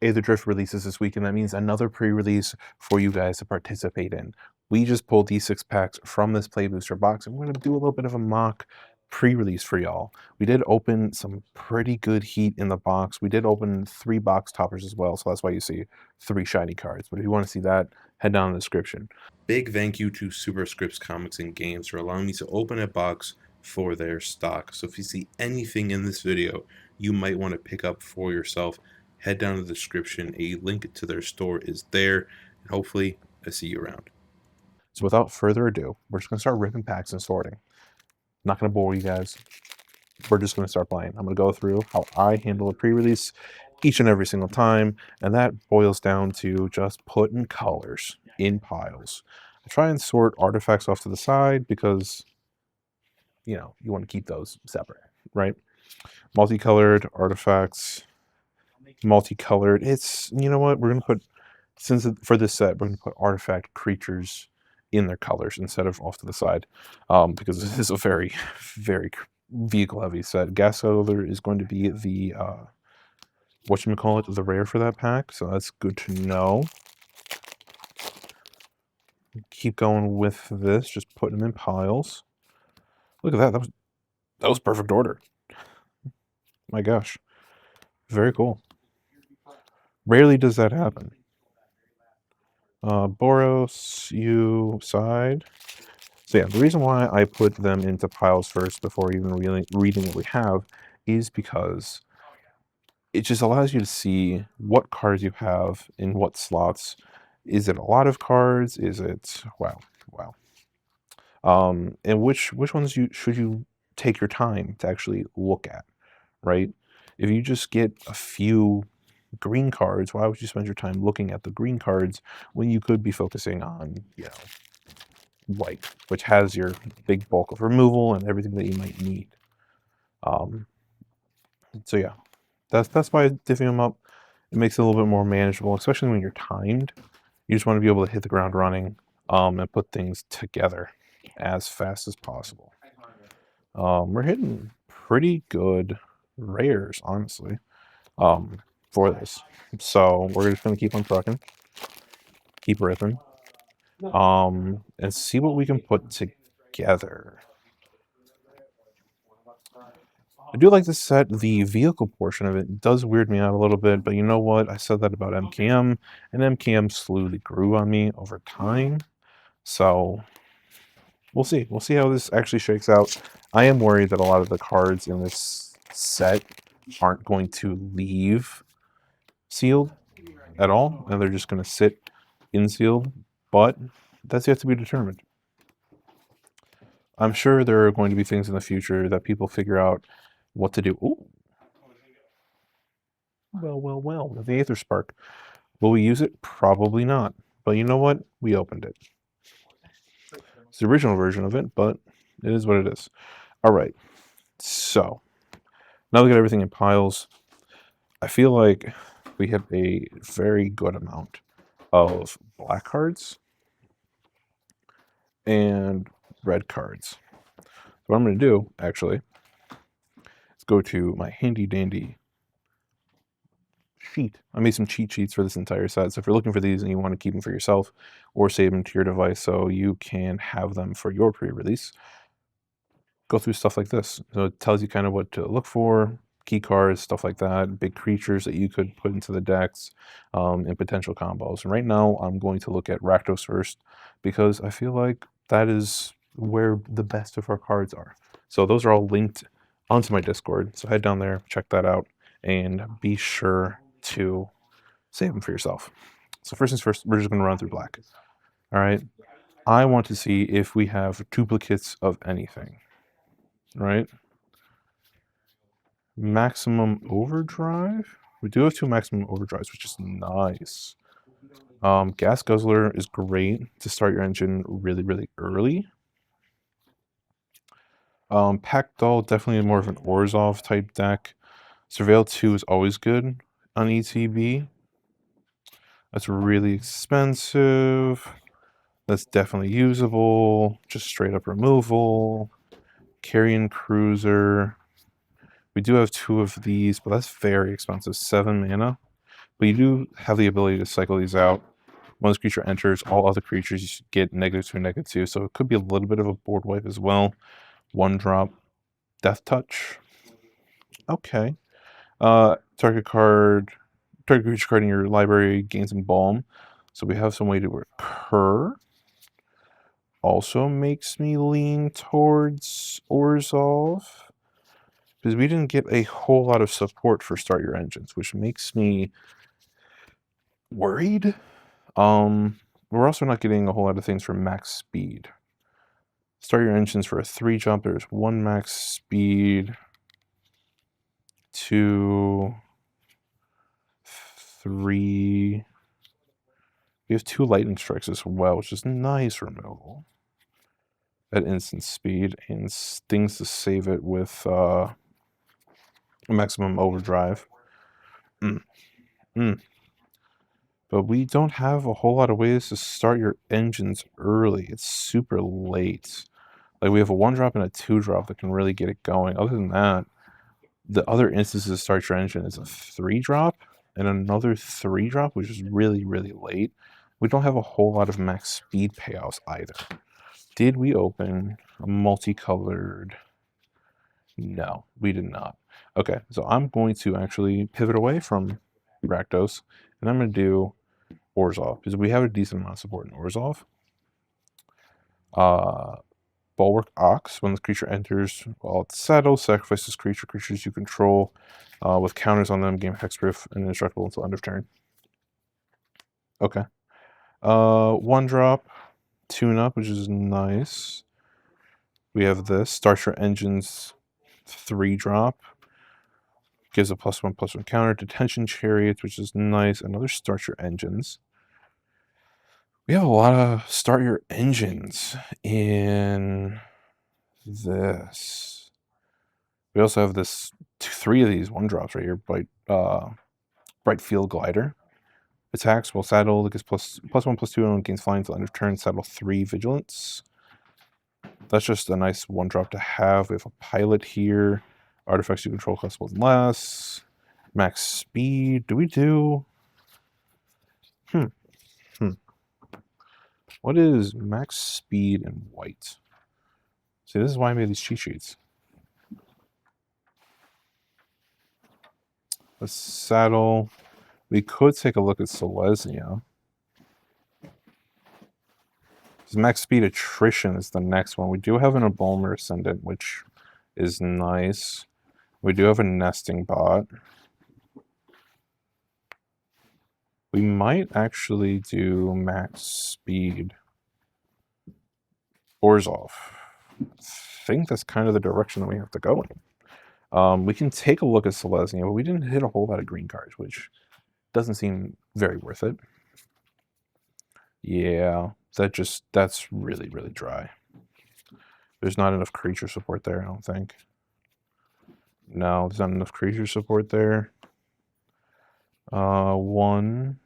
Aetherdrift releases this week, and that means another pre-release for you guys to participate in. We just pulled these 6 packs from this Play Booster box, and we're going to do a little bit of a mock pre-release for y'all. We did open some pretty good heat in the box. We did open 3 box toppers as well, so that's why you see 3 shiny cards. But if you want to see that, head down in the description. Big thank you to Superscripts Comics and Games for allowing me to open a box for their stock. So if you see anything in this video you might want to pick up for yourself, head down to the description. A link to their store is there, and hopefully I see you around. So without further ado, we're just going to start ripping packs and sorting. Not going to bore you guys. We're just going to start playing. I'm going to go through how I handle a pre-release each and every single time, and that boils down to just putting colors in piles. I try and sort artifacts off to the side because, you know, you want to keep those separate, right? Multicolored artifacts, multicolored. It's, you know what, we're going to put, since for this set, we're going to put artifact creatures in their colors instead of off to the side, because this is a very, very vehicle heavy set. Gas Guzzler is going to be the, whatchamacallit, the rare for that pack, so that's good to know. Keep going with this, just putting them in piles. Look at that, that was perfect order. My gosh, very cool. Rarely does that happen. Boros, you side. So yeah, the reason why I put them into piles first before even really reading what we have is because it just allows you to see what cards you have in what slots. Is it a lot of cards? Is it wow. And which ones should you take your time to actually look at, right? If you just get a few green cards, why would you spend your time looking at the green cards when you could be focusing on, you know, white, which has your big bulk of removal and everything that you might need. So yeah, that's why diffing them up, it makes it a little bit more manageable, especially when you're timed. You just want to be able to hit the ground running, and put things together as fast as possible. We're hitting pretty good rares, honestly, for this. So we're just going to keep on trucking, keep ripping, and see what we can put together. I do like this set. The vehicle portion of it does weird me out a little bit, but you know what? I said that about MKM, and MKM slowly grew on me over time. So we'll see. We'll see how this actually shakes out. I am worried that a lot of the cards in this set aren't going to leave sealed at all, and they're just going to sit in sealed, but that's yet to be determined. I'm sure there are going to be things in the future that people figure out what to do. Ooh. Well, the Aether Spark. Will we use it? Probably not. But you know what? We opened it. It's the original version of it, but it is what it is. All right. So, now we got everything in piles. I feel like we have a very good amount of black cards and red cards. So what I'm going to do, actually, is go to my handy dandy sheet. I made some cheat sheets for this entire set, so if you're looking for these and you want to keep them for yourself or save them to your device so you can have them for your pre-release, go through stuff like this. So it tells you kind of what to look for, key cards, stuff like that, big creatures that you could put into the decks, and potential combos. And right now I'm going to look at Rakdos first because I feel like that is where the best of our cards are. So those are all linked onto my Discord, so head down there, check that out, and be sure to save them for yourself. So first things first, we're just going to run through black. All right. I want to see if we have duplicates of anything. Right. Maximum overdrive. We do have 2 maximum overdrives, which is nice. Gas Guzzler is great to start your engine really, really early. Pack Doll, definitely more of an Orzhov type deck. Surveil 2 is always good on ETB. That's really expensive. That's definitely usable. Just straight up removal. Carrion Cruiser. We do have 2 of these, but that's very expensive. 7 mana. But you do have the ability to cycle these out. When this creature enters, all other creatures get -2, -2, so it could be a little bit of a board wipe as well. 1-drop, Death Touch. Okay. Target creature card in your library gains Embalm. So we have some way to recur. Also makes me lean towards Orzhov, because we didn't get a whole lot of support for Start Your Engines, which makes me worried. We're also not getting a whole lot of things for max speed. Start Your Engines for a 3-drop. There's 1 max speed, 2, 3. We have 2 lightning strikes as well, which is nice removal at instant speed, and things to save it with maximum overdrive. But we don't have a whole lot of ways to start your engines early. It's super late. Like, we have a 1-drop and a 2-drop that can really get it going. Other than that, the other instances to start your engine is a 3-drop and another 3-drop, which is really, really late. We don't have a whole lot of max speed payouts either. Did we open a multicolored? No, we did not. Okay, so I'm going to actually pivot away from Rakdos, and I'm going to do Orzhov, because we have a decent amount of support in Orzhov. Bulwark Ox. When the creature enters while it's settled, sacrifice this creature. Creatures you control with counters on them gain Hexproof and indestructible until end of turn. Okay. 1-drop, tune-up, which is nice. We have this. Start Your Engines 3-drop. Gives a +1/+1 counter. Detention Chariots, which is nice. Another Start Your Engines. We have a lot of Start Your Engines in this. We also have 3 of these 1-drops right here. Bright Field Glider. Attacks while saddled. It gets +1/+2 and gains flying until end of turn. Saddle 3 Vigilance. That's just a nice 1-drop to have. We have a Pilot here. Artifacts you control cost 1 less. Max speed. Do we do? What is max speed in white? See, this is why I made these cheat sheets. Let's saddle. We could take a look at Selesnya. Max speed attrition is the next one. We do have an Embalmer Ascendant, which is nice. We do have a Nesting Bot. We might actually do max speed Orzhov. I think that's kind of the direction that we have to go in. We can take a look at Selesnya, but we didn't hit a whole lot of green cards, which doesn't seem very worth it. Yeah, that's really, really dry. There's not enough creature support there, I don't think. No, there's not enough creature support there. 1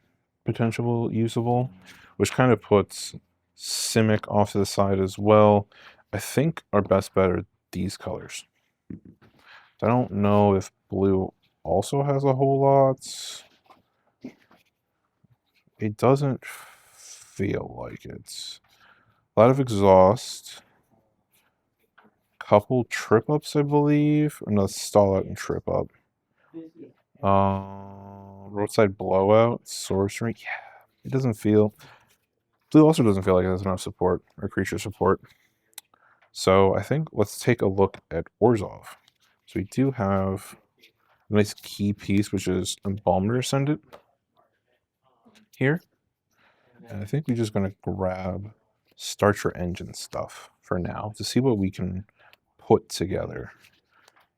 potential usable, which kind of puts Simic off to the side as well. I think our best bet are these colors. I don't know if blue also has a whole lot. It doesn't feel like it. A lot of exhaust. Couple trip ups, I believe. Or no, stall out and trip up. Roadside blowout, sorcery. Yeah, it doesn't feel. Blue also doesn't feel like it has enough support or creature support. So I think let's take a look at Orzhov. So we do have a nice key piece, which is Embalmer Ascendant here. And I think we're just going to grab Start Your Engine stuff for now to see what we can put together.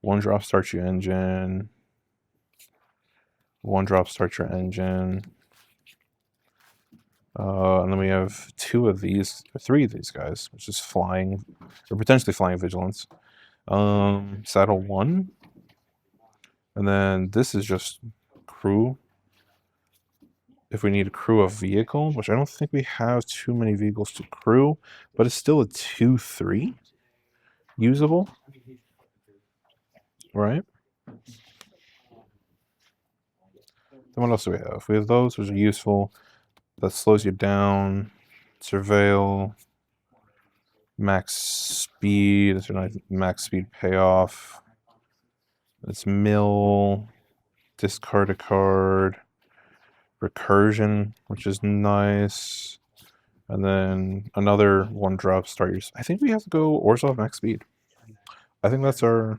1-drop Start Your Engine. 1-drop Start Your Engine. And then we have 2 of these, or 3 of these guys, which is flying, or potentially flying vigilance. Saddle 1. And then this is just crew. If we need to crew a vehicle, which I don't think we have too many vehicles to crew, but it's still a 2/3 usable, right? Then what else do we have? We have those, which are useful. That slows you down. Surveil. Max speed. That's a nice max speed payoff. It's mill. Discard a card. Recursion, which is nice. And then another 1-drop start your... I think we have to go Orzhov max speed. I think that's our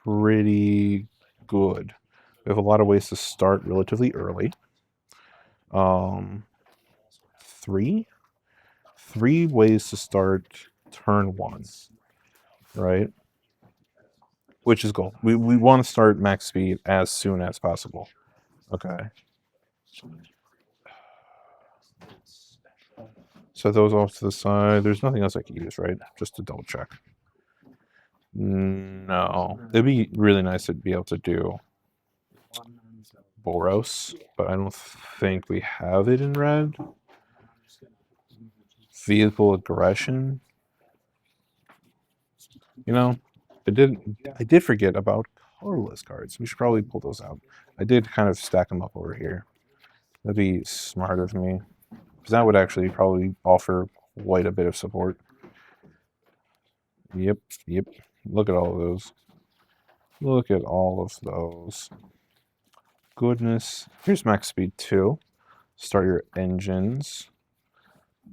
pretty good. We have a lot of ways to start relatively early. Three ways to start turn 1, right? Which is goal. We want to start max speed as soon as possible. Okay. Set those off to the side. There's nothing else I can use, right? Just to double check. No. It'd be really nice to be able to do Boros, but I don't think we have it in red. Vehicle aggression. You know, I did forget about colorless cards. We should probably pull those out. I did kind of stack them up over here. That'd be smart of me, because that would actually probably offer quite a bit of support. Yep. Look at all of those. Look at all of those. Goodness. Here's max speed 2. Start your engines.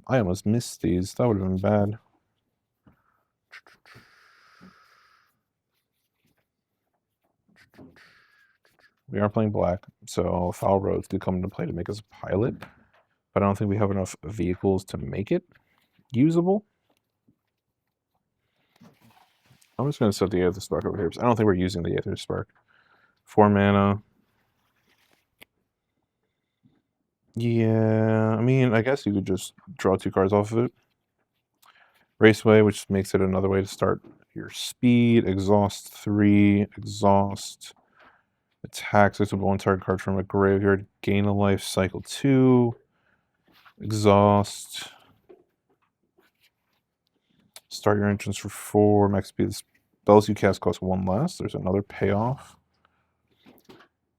I almost missed these. That would have been bad. We are playing black, so foul roads do come into play to make us a pilot, but I don't think we have enough vehicles to make it usable. I'm just going to set the Aether Spark over here, because I don't think we're using the Aether Spark. 4 mana. Yeah, I mean, I guess you could just draw 2 cards off of it. Raceway, which makes it another way to start your speed. Exhaust 3. Exhaust. Attack. So it's a 1-target card from a graveyard. Gain a life. Cycle 2. Exhaust. Start your engines for 4. Max speed. Spells you cast cost 1 less. There's another payoff.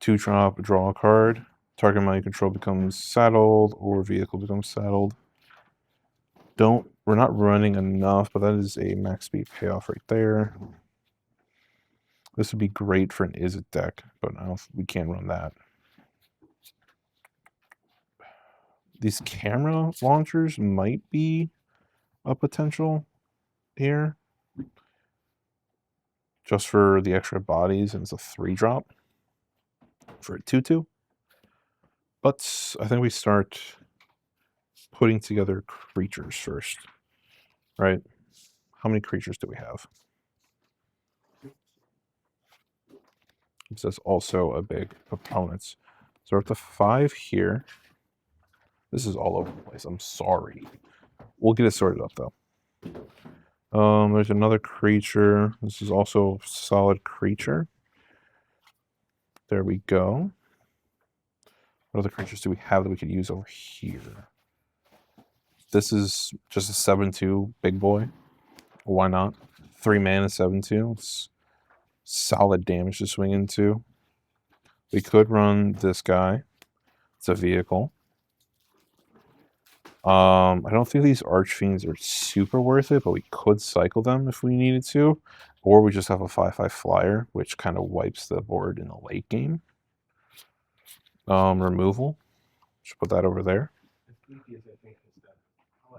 2-drop. Draw a card. Target amount you control becomes saddled, or vehicle becomes saddled. We're not running enough, but that is a max speed payoff right there. This would be great for an Izzet deck, but we can't run that. These camera launchers might be a potential here, just for the extra bodies, and it's a 3-drop for a 2/2. But I think we start putting together creatures first, right? How many creatures do we have? That's also a big opponent. So we're up to 5 here. This is all over the place. I'm sorry. We'll get it sorted up, though. There's another creature. This is also a solid creature. There we go. What other creatures do we have that we could use over here? This is just a 7/2 big boy. Why not? 3 mana, 7/2. It's solid damage to swing into. We could run this guy. It's a vehicle. I don't think these Archfiends are super worth it, but we could cycle them if we needed to. Or we just have a 5/5 flyer, which kind of wipes the board in the late game. Removal. Should put that over there.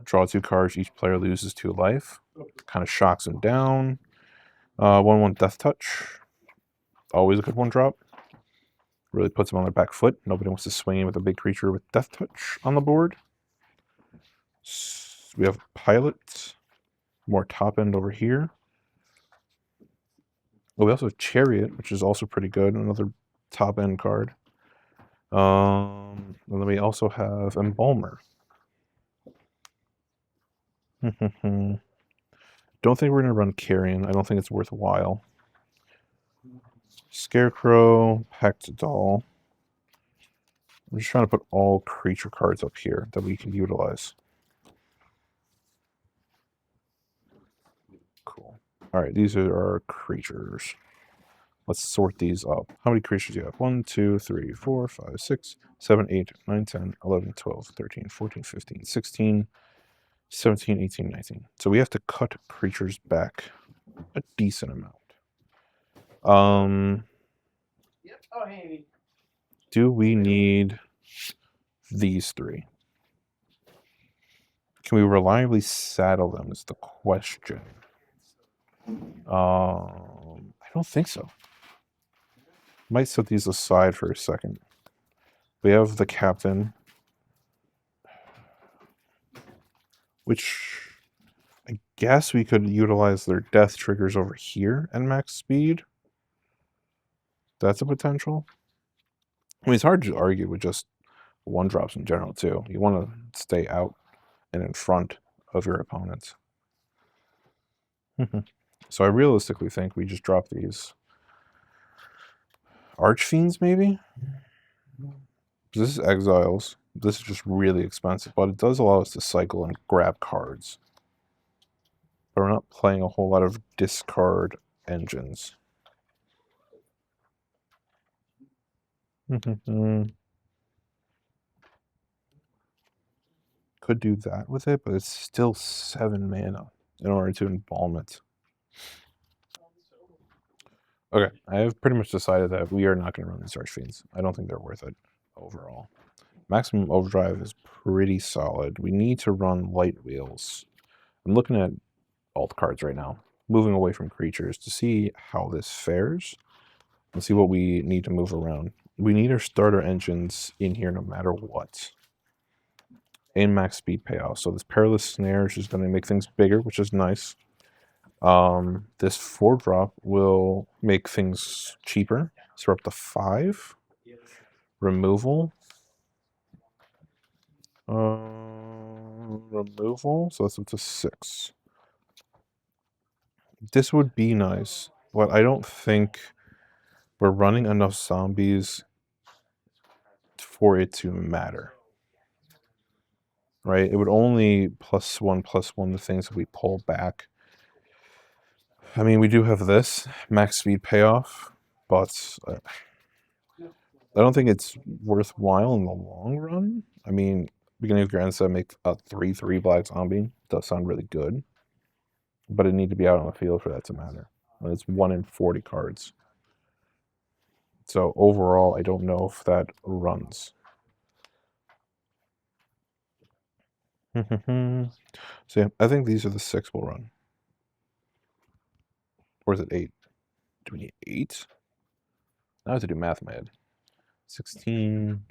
Draw 2 cards. Each player loses 2 life. Kind of shocks him down. 1/1 Death Touch. Always a good 1-drop. Really puts him on their back foot. Nobody wants to swing in with a big creature with Death Touch on the board. We have Pilot. More top end over here. Oh, we also have Chariot, which is also pretty good. Another top end card. And then we also have Embalmer. Don't think we're going to run Carrion. I don't think it's worthwhile. Scarecrow, Pact Doll. I'm just trying to put all creature cards up here that we can utilize. Cool. All right, these are our creatures. Let's sort these up. How many creatures do you have? 1, 2, 3, 4, 5, 6, 7, 8, 9, 10, 11, 12, 13, 14, 15, 16, 17, 18, 19. So we have to cut creatures back a decent amount. Do we need these 3? Can we reliably saddle them is the question. I don't think so. Might set these aside for a second. We have the captain, which I guess we could utilize their death triggers over here at max speed. That's a potential. I mean, it's hard to argue with just 1-drops in general, too. You want to stay out and in front of your opponents. So I realistically think we just drop these Archfiends, maybe? This is Exiles. This is just really expensive, but it does allow us to cycle and grab cards. But we're not playing a whole lot of discard engines. Could do that with it, but it's still 7 mana in order to embalm it. Okay, I have pretty much decided that we are not going to run these Archfiends. I don't think they're worth it overall. Maximum Overdrive is pretty solid. We need to run Light Wheels. I'm looking at alt cards right now, moving away from creatures to see how this fares and see what we need to move around. We need our starter engines in here no matter what. And max speed payoff. So this Perilous Snare is just going to make things bigger, which is nice. This 4-drop will make things cheaper. So we're up to 5. Removal. Removal. So that's up to 6. This would be nice, but I don't think we're running enough zombies for it to matter. Right? It would only +1/+1 the things that we pull back. I mean, we do have this max speed payoff, but I don't think it's worthwhile in the long run. I mean, beginning of Grand Set make a 3/3 black zombie does sound really good, but it need to be out on the field for that to matter. And it's 1 in 40 cards. So overall, I don't know if that runs. So yeah, I think these are the 6 we'll run. Or is it 8? Do we need 8? Now I have to do math in my head. 16,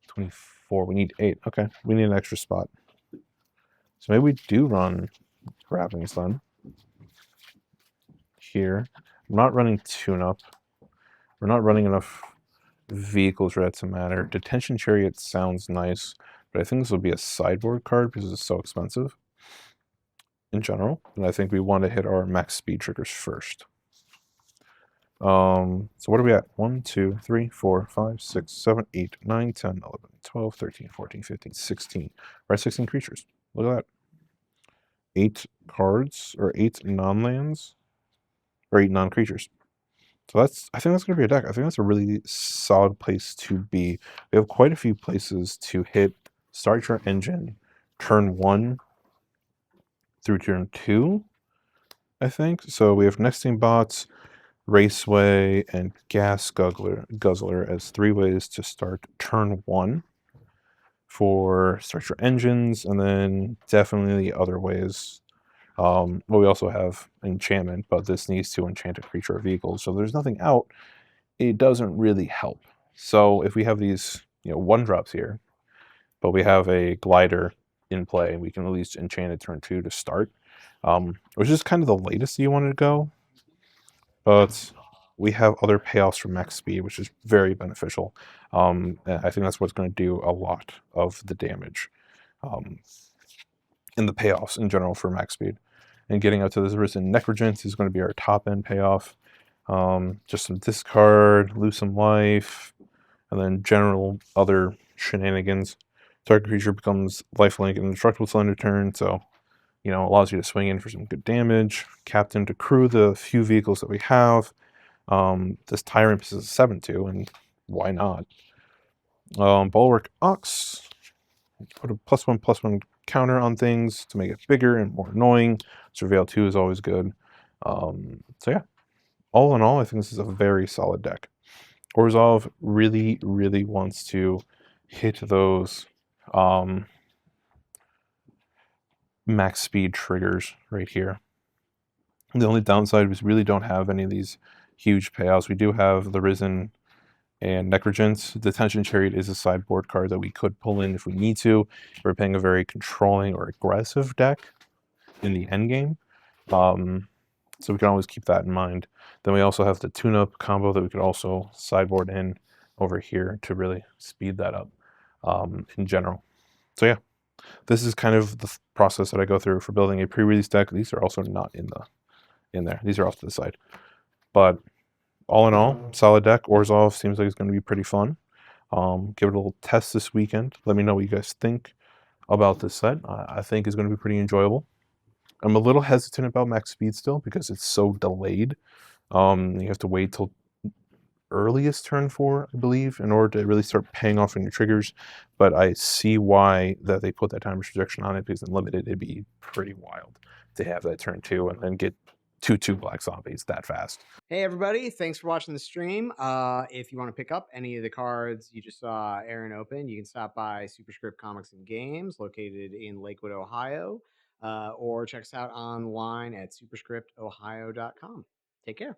24. We need 8. Okay, we need an extra spot. So maybe we do run Grappling Stun here. I'm not running Tune-Up. We're not running enough vehicles for that to matter. Detention Chariot sounds nice, but I think this will be a sideboard card because it's so expensive in general. And I think we want to hit our max speed triggers first. So what are we at? 1, 2, 3, 4, 5, 6, 7, 8, 9, 10, 11, 12, 13, 14, 15, 16. We're at 16 creatures. Look at that. 8 cards, or 8 non-lands, or 8 non-creatures. So I think that's going to be a deck. I think that's a really solid place to be. We have quite a few places to hit start your engine turn 1 through turn 2, I think. So we have Next Team Bots, Raceway, and Gas Guzzler as 3 ways to start turn 1 for start your engines, and then definitely the other ways. Well, we also have enchantment, but this needs to enchant a creature or vehicle. So there's nothing out. It doesn't really help. So if we have these, 1-drops here, but we have a glider in play, we can at least enchant it turn 2 to start, which is kind of the latest you want to go. But we have other payoffs from max speed, which is very beneficial. And I think that's what's going to do a lot of the damage in the payoffs in general for max speed. And getting out to this Risen Necrogens is going to be our top end payoff. Just some discard, lose some life, and then general other shenanigans. Target creature becomes lifelink and indestructible till end of turn, so allows you to swing in for some good damage. Captain to crew the few vehicles that we have, This Tyrant is a 7/2, and why not? Bulwark Ox, put a +1/+1 counter on things to make it bigger and more annoying. Surveil 2 is always good. So yeah, all in all, I think this is a very solid deck. Orzhov really, really wants to hit those max speed triggers right here. The only downside is we really don't have any of these huge payouts. We do have the Risen and Necrogens. Detention Chariot is a sideboard card that we could pull in if we need to. We're playing a very controlling or aggressive deck in the end game. So we can always keep that in mind. Then we also have the tune-up combo that we could also sideboard in over here to really speed that up in general. So yeah, this is kind of the process that I go through for building a pre-release deck. These are also not in there. These are off to the side. But all in all, solid deck. Orzhov seems like it's going to be pretty fun. Give it a little test this weekend. Let me know what you guys think about this set. I think it's going to be pretty enjoyable. I'm a little hesitant about max speed still because it's so delayed. You have to wait till earliest turn 4, I believe, in order to really start paying off on your triggers. But I see why that they put that time restriction on it, because in limited it'd be pretty wild to have that turn 2 and then get 2/2 black zombies that fast. Hey everybody, thanks for watching the stream. If you want to pick up any of the cards you just saw Aaron open, you can stop by Superscript Comics and Games, located in Lakewood, Ohio, or check us out online at superscriptohio.com. Take care.